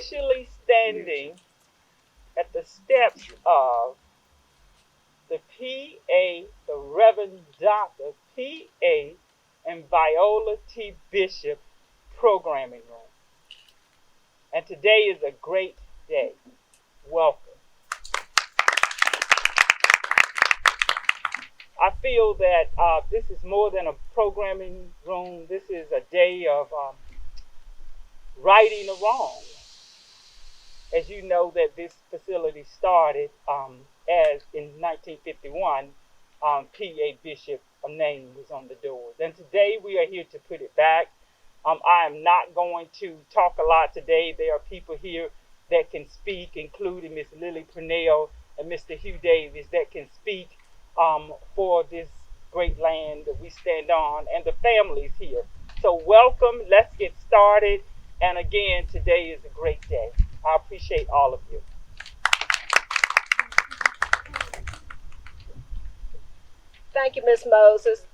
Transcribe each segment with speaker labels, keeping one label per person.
Speaker 1: officially standing at the steps of the PA, the Reverend Dr. PA and Viola T. Bishop programming room. And today is a great day. Welcome. I feel that this is more than a programming room. This is a day of righting a wrong. As you know, that this facility started as in 1951, P.A. Bishop name was on the doors. And today we are here to put it back. I am not going to talk a lot today. There are people here that can speak, including Miss Lily Purnell and Mr. Hugh Davis, that can speak for this great land that we stand on, and the families here. So welcome. Let's get started. And again, today is a great day. I appreciate all of you.
Speaker 2: Thank you, Ms. Moses.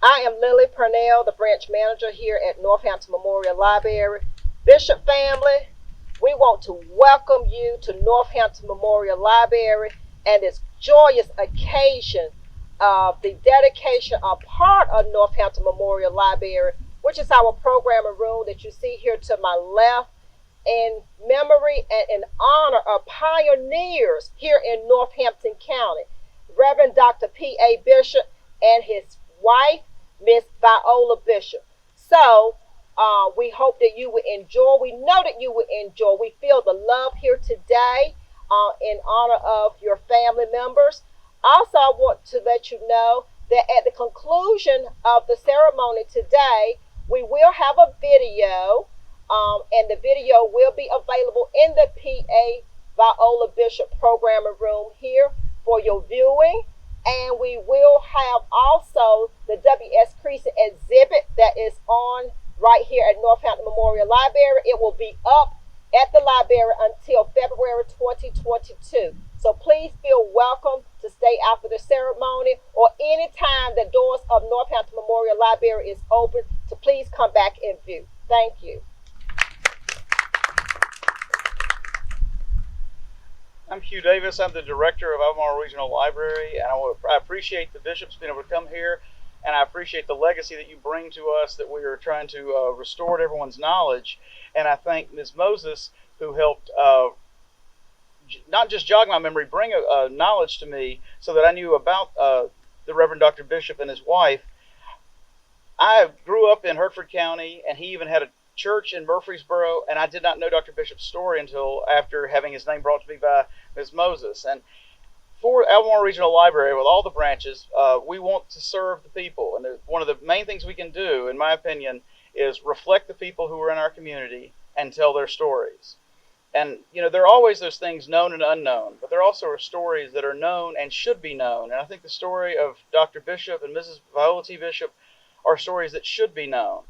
Speaker 2: I am Lily Purnell, the branch manager here at Northampton Memorial Library. Bishop family, we want to welcome you to Northampton Memorial Library and this joyous occasion of the dedication of part of Northampton Memorial Library, which is our programming room that you see here to my left, in memory and in honor of pioneers here in Northampton County, Reverend Dr. P.A. Bishop and his wife, Miss Viola Bishop. So we hope that you will enjoy. We know that you will enjoy. We feel the love here today in honor of your family members. Also, I want to let you know that at the conclusion of the ceremony today, we will have a video, and the video will be available in the P.A. Viola Bishop programming room here for your viewing. And we will have also the W.S. Creasy exhibit that is on right here at Northampton Memorial Library. It will be up at the library until February 2022. So please feel welcome to stay after the ceremony, or anytime the doors of Northampton Memorial Library is open, to please come back and view. Thank you.
Speaker 3: I'm Hugh Davis. I'm the director of Albemarle Regional Library, and I appreciate the bishops being able to come here, and I appreciate the legacy that you bring to us, that we are trying to restore to everyone's knowledge. And I thank Ms. Moses, who helped not just jog my memory, bring a knowledge to me so that I knew about the Reverend Dr. Bishop and his wife. I grew up in Hertford County, and he even had a church in Murfreesboro, and I did not know Dr. Bishop's story until after having his name brought to me by Ms. Moses. And for Albemarle Regional Library, with all the branches, we want to serve the people. And one of the main things we can do, in my opinion, is reflect the people who are in our community and tell their stories. And, you know, there are always those things known and unknown, but there also are stories that are known and should be known. And I think the story of Dr. Bishop and Mrs. Viola T. Bishop are stories that should be known.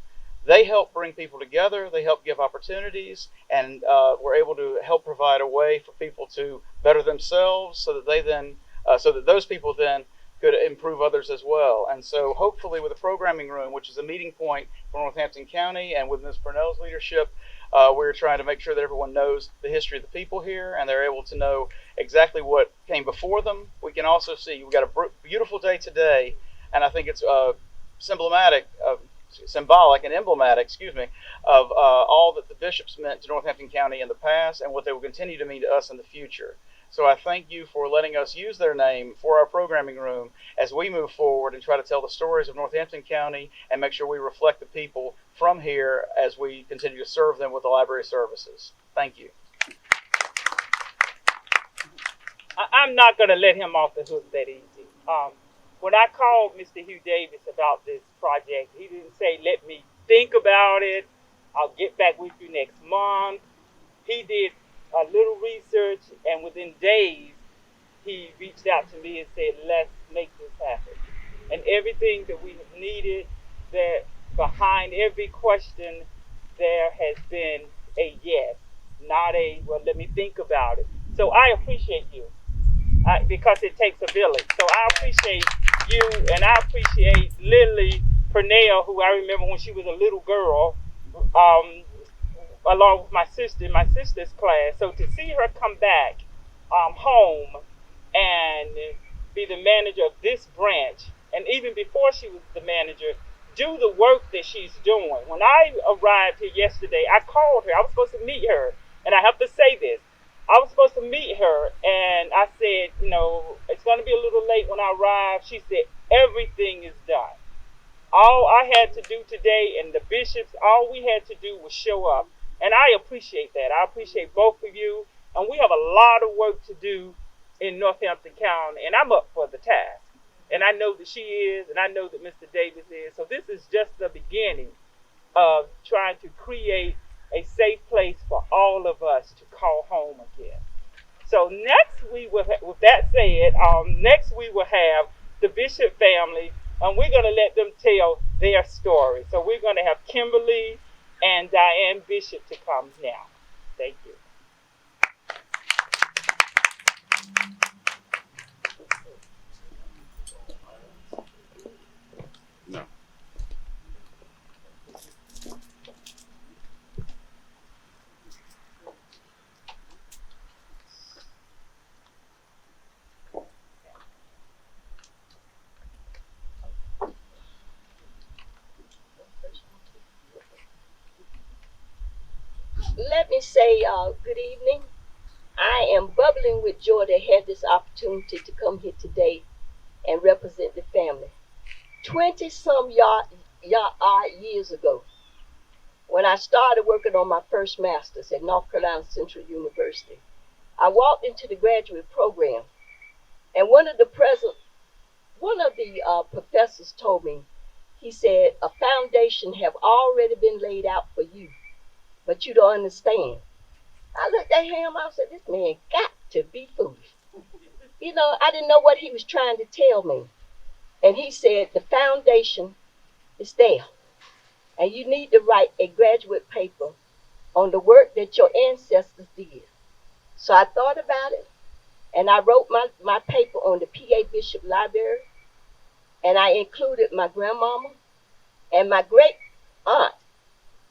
Speaker 3: They help bring people together, they help give opportunities, and we're able to help provide a way for people to better themselves so that they then, so that those people then could improve others as well. And so hopefully with the programming room, which is a meeting point for Northampton County, and with Ms. Purnell's leadership, we're trying to make sure that everyone knows the history of the people here, and they're able to know exactly what came before them. We can also see we've got a beautiful day today, and I think it's symbolic and emblematic, of all that the bishops meant to Northampton County in the past and what they will continue to mean to us in the future. So I thank you for letting us use their name for our programming room as we move forward and try to tell the stories of Northampton County and make sure we reflect the people from here as we continue to serve them with the library services. Thank you.
Speaker 1: I'm not going to let him off the hook that easy. When I called Mr. Hugh Davis about this project, he didn't say, let me think about it, I'll get back with you next month. He did a little research, and within days, he reached out to me and said, let's make this happen. And everything that we have needed, that behind every question, there has been a yes, not a, well, let me think about it. So I appreciate you, because it takes a village. So I appreciate you, and I appreciate Lily Purnell, who I remember when she was a little girl, along with my sister in my sister's class. So to see her come back home and be the manager of this branch, and even before she was the manager, do the work that she's doing. When I arrived here yesterday, I called her. I was supposed to meet her, and I have to say this. I was supposed to meet her, and I said, it's going to be a little late when I arrive. She said, everything is done. All I had to do today, and the bishops, all we had to do was show up. And I appreciate that. I appreciate both of you. And we have a lot of work to do in Northampton County, and I'm up for the task. And I know that she is, and I know that Mr. Davis is. So this is just the beginning of trying to create a safe place for all of us to call home again. So next we will, with that said, next we will have the Bishop family, and we're going to let them tell their story. So we're going to have Kimberly and Diane Bishop to come now. Thank you.
Speaker 4: No.
Speaker 2: Let me say good evening. I am bubbling with joy to have this opportunity to come here today and represent the family. 20-some odd years ago, when I started working on my first master's at North Carolina Central University, I walked into the graduate program, and one of the professors told me, he said, a foundation have already been laid out for you, but you don't understand. I looked at him, I said, this man got to be foolish. I didn't know what he was trying to tell me. And he said, the foundation is there. And you need to write a graduate paper on the work that your ancestors did. So I thought about it, and I wrote my paper on the PA Bishop Library, and I included my grandmama and my great aunt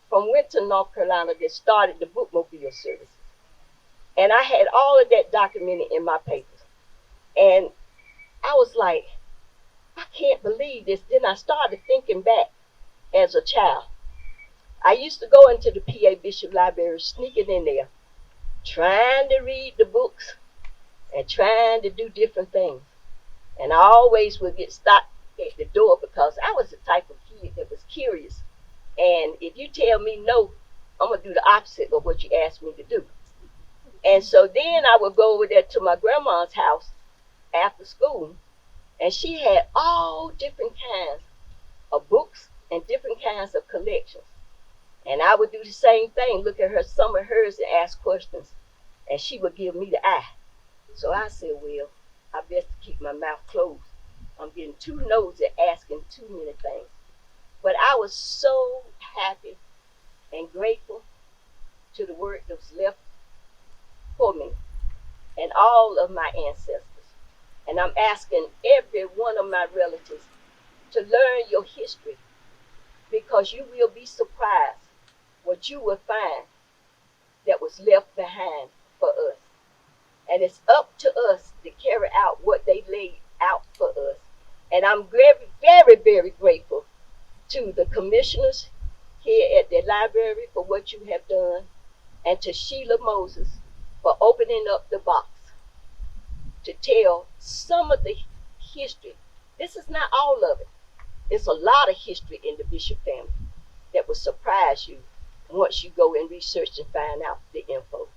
Speaker 2: from Winton, North Carolina, that started the bookmobile services. And I had all of that documented in my papers. And I was like, I can't believe this. Then I started thinking back as a child. I used to go into the PA Bishop Library, sneaking in there, trying to read the books and trying to do different things. And I always would get stopped at the door because I was the type of kid that was curious. And if you tell me no, I'm going to do the opposite of what you asked me to do. And so then I would go over there to my grandma's house after school, and she had all different kinds of books and different kinds of collections. And I would do the same thing, look at some of hers and ask questions, and she would give me the eye. So I said, well, I best keep my mouth closed. I'm getting too nosy, asking too many things. But I was so happy and grateful to the work that was left for me and all of my ancestors. And I'm asking every one of my relatives to learn your history, because you will be surprised what you will find that was left behind for us. And it's up to us to carry out what they laid out for us. And I'm very, very, very grateful to the commissioners here at the library for what you have done, and to Sheila Moses for opening up the box to tell some of the history. This is not all of it. There's a lot of history in the Bishop family that will surprise you once you go and research and find out the info.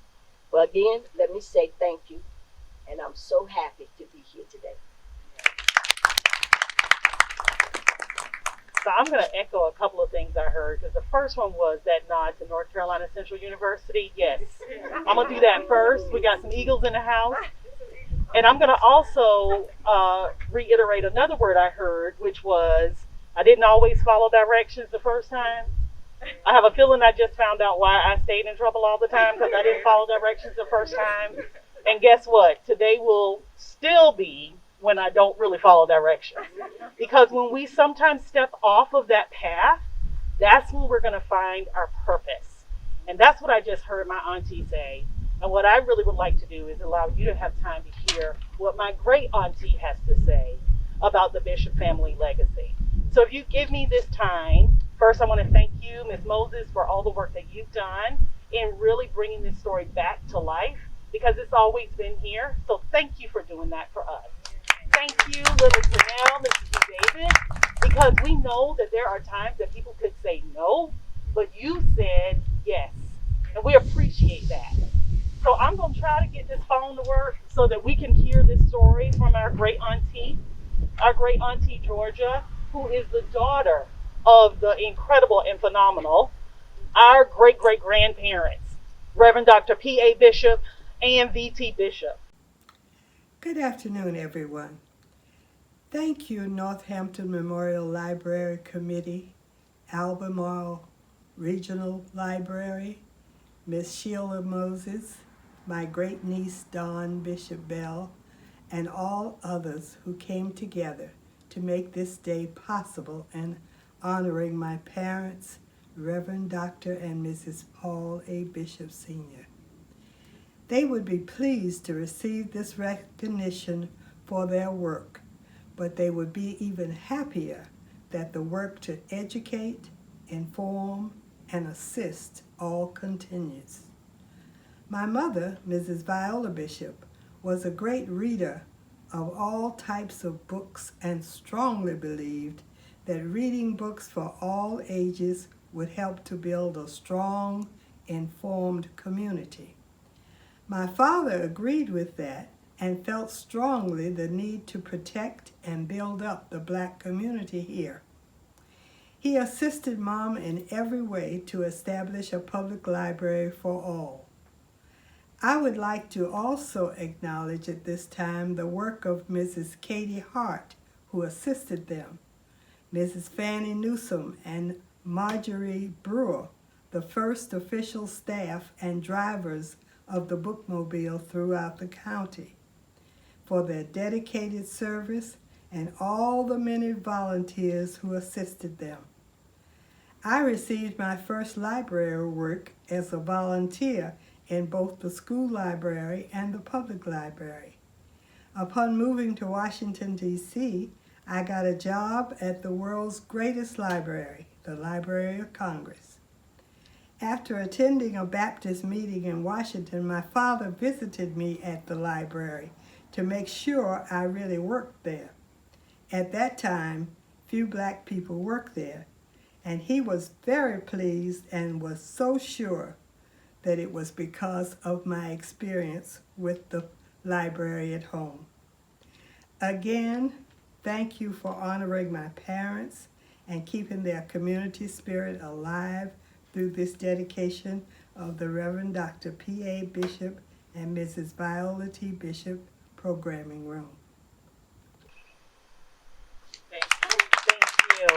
Speaker 2: Well, again, let me say thank you, and I'm so happy to be here today.
Speaker 5: So I'm going to echo a couple of things I heard, because the first one was that nod to North Carolina Central University. Yes, I'm going to do that first. We got some Eagles in the house. And I'm going to also reiterate another word I heard, which was, I didn't always follow directions the first time. I have a feeling I just found out why I stayed in trouble all the time, because I didn't follow directions the first time. And guess what? Today will still be when I don't really follow directions. Because when we sometimes step off of that path, that's when we're going to find our purpose. And that's what I just heard my auntie say. And what I really would like to do is allow you to have time to hear what my great auntie has to say about the Bishop family legacy. So if you give me this time, first I want to thank you, Ms. Moses, for all the work that you've done in really bringing this story back to life, because it's always been here. So thank you for doing that for us. Thank you, Lily Grinnell, Mrs. E. Davis, because we know that there are times that people could say no, but you said yes, and we appreciate that. So I'm going to try to get this phone to work so that we can hear this story from our great auntie Georgia, who is the daughter of the incredible and phenomenal, our great great grandparents, Reverend Dr. P.A. Bishop and V.T. Bishop.
Speaker 4: Good afternoon, everyone. Thank you, Northampton Memorial Library Committee, Albemarle Regional Library, Miss Sheila Moses, my great-niece Dawn Bishop Bell, and all others who came together to make this day possible and honoring my parents, Reverend Dr. and Mrs. Paul A. Bishop Sr. They would be pleased to receive this recognition for their work, but they would be even happier that the work to educate, inform, and assist all continues. My mother, Mrs. Viola Bishop, was a great reader of all types of books and strongly believed that reading books for all ages would help to build a strong, informed community. My father agreed with that and felt strongly the need to protect and build up the Black community here. He assisted Mom in every way to establish a public library for all. I would like to also acknowledge at this time the work of Mrs. Katie Hart, who assisted them, Mrs. Fannie Newsom and Marjorie Brewer, the first official staff and drivers of the bookmobile throughout the county, for their dedicated service and all the many volunteers who assisted them. I received my first library work as a volunteer in both the school library and the public library. Upon moving to Washington, D.C., I got a job at the world's greatest library, the Library of Congress. After attending a Baptist meeting in Washington, my father visited me at the library to make sure I really worked there. At that time, few Black people worked there, and he was very pleased and was so sure that it was because of my experience with the library at home. Again, thank you for honoring my parents and keeping their community spirit alive through this dedication of the Reverend Dr. P.A. Bishop and Mrs. Viola T. Bishop Programming Room.
Speaker 5: Thank you.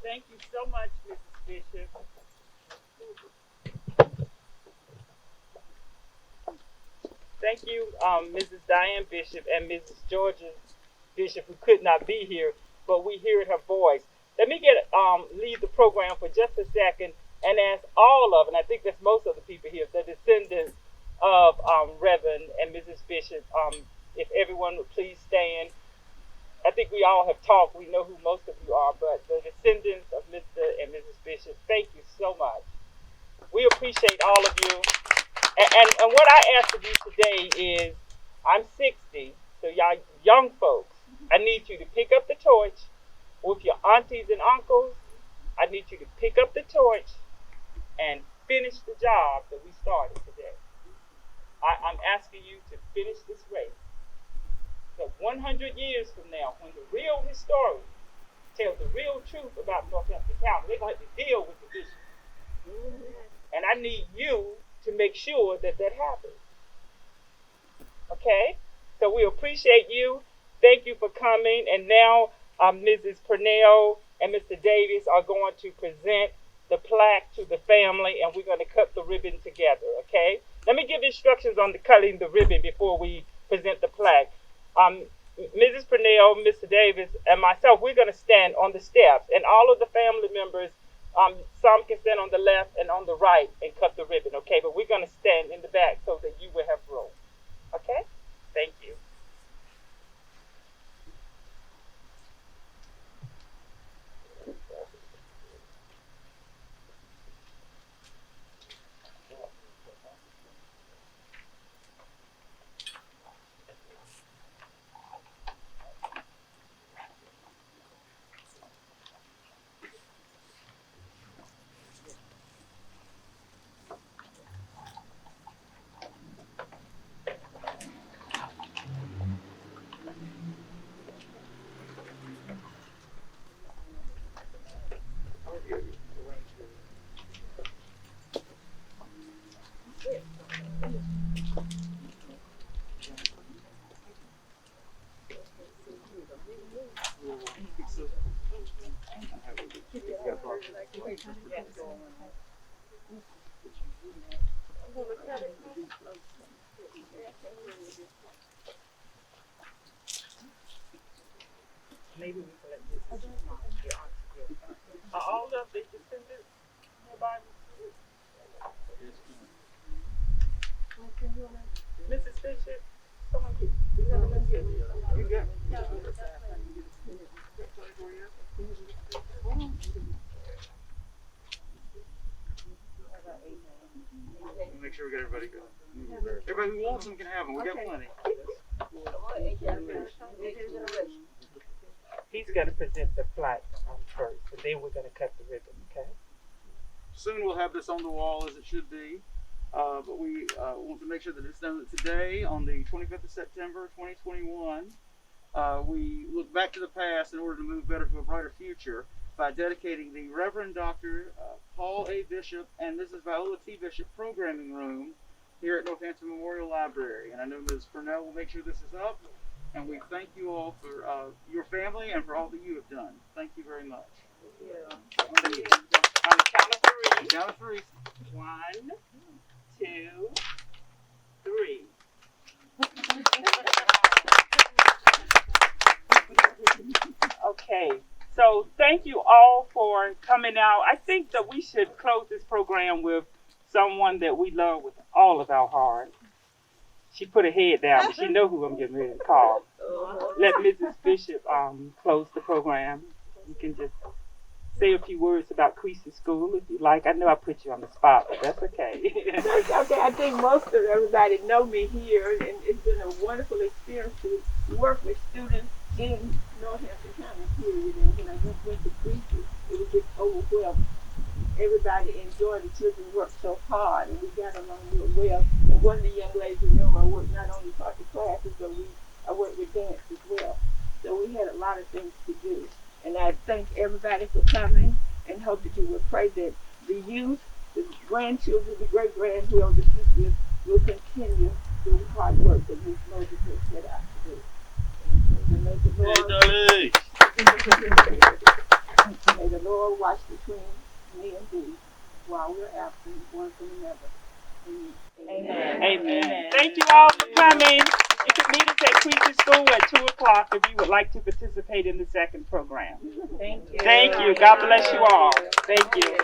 Speaker 1: Thank you so much, Mrs. Bishop. Thank you, Mrs. Diane Bishop and Mrs. Georgia Bishop, who could not be here, but we heard her voice. Let me leave the program for just a second and ask all of, and I think that's most of the people here, the descendants of Reverend and Mrs. Bishop, if everyone would please stand. I think we all have talked. We know who most of you are, but the descendants of Mr. and Mrs. Bishop, thank you so much. We appreciate all of you. And what I ask of you today is, I'm 60, so y'all young folks, I need you to pick up the torch with your aunties and uncles. I need you to pick up the torch and finish the job that we started today. I'm asking you to finish this race. So 100 years from now, when the real historian tells the real truth about Northampton County, they're going to have to deal with the issue. And I need you to make sure that that happens. Okay? So we appreciate you. Thank you for coming. And now Mrs. Purnell and Mr. Davis are going to present the plaque to the family, and we're going to cut the ribbon together, okay? Let me give instructions on the cutting the ribbon before we present the plaque. Mrs. Purnell, Mr. Davis, and myself, we're going to stand on the steps, and all of the family members, some can stand on the left and on the right and cut the ribbon, okay? But we're going to stand in the back so that you will have room, okay? Thank you. Maybe we can let this are all of the descendants nearby? Mrs. Bishop, someone get you got
Speaker 3: Make sure we get everybody going. Everybody who wants them can have them. We got plenty.
Speaker 1: He's going to present the plaque first, and then we're going to cut the ribbon, okay?
Speaker 3: Soon we'll have this on the wall as it should be. But we want to make sure that it's done today on the 25th of September, 2021. We look back to the past in order to move better to a brighter future by dedicating the Reverend Dr. Paul A. Bishop and Mrs. Viola T. Bishop programming room here at Northampton Memorial Library. And I know Ms. Purnell will make sure this is up. And we thank you all for your family and for all that you have done. Thank you very much.
Speaker 1: On the count of three.
Speaker 3: Count of three.
Speaker 1: 1, 2, 3. Okay, so thank you all for coming out. I think that we should close this program with someone that we love with all of our heart. She put her head down, but she know who I'm getting ready to call. Let Mrs. Bishop close the program. You can just say a few words about Creasy School if you like. I know I put you on the spot, but that's okay.
Speaker 6: That's okay. I think most of everybody know me here, and it's been a wonderful experience to work with students in Northampton County, period. And when I just went to Creasy, it was just overwhelming. Everybody enjoyed the children worked so hard, and we got along real well. And one of the young ladies, you know, I worked not only taught the classes, but I worked with dance as well. So we had a lot of things to do. And I thank everybody for coming, and hope that you will pray that the youth, the grandchildren, the great-grandchildren, will continue doing the hard work that Ms. Moses has set out to do. And may the Lord watch between me and thee while we're absent one from another.
Speaker 1: Amen. Amen. Thank you all for coming. You can meet us at Creasy School at 2 o'clock if you would like to participate in the second program.
Speaker 6: Thank you.
Speaker 1: Thank you. God bless you all. Thank you.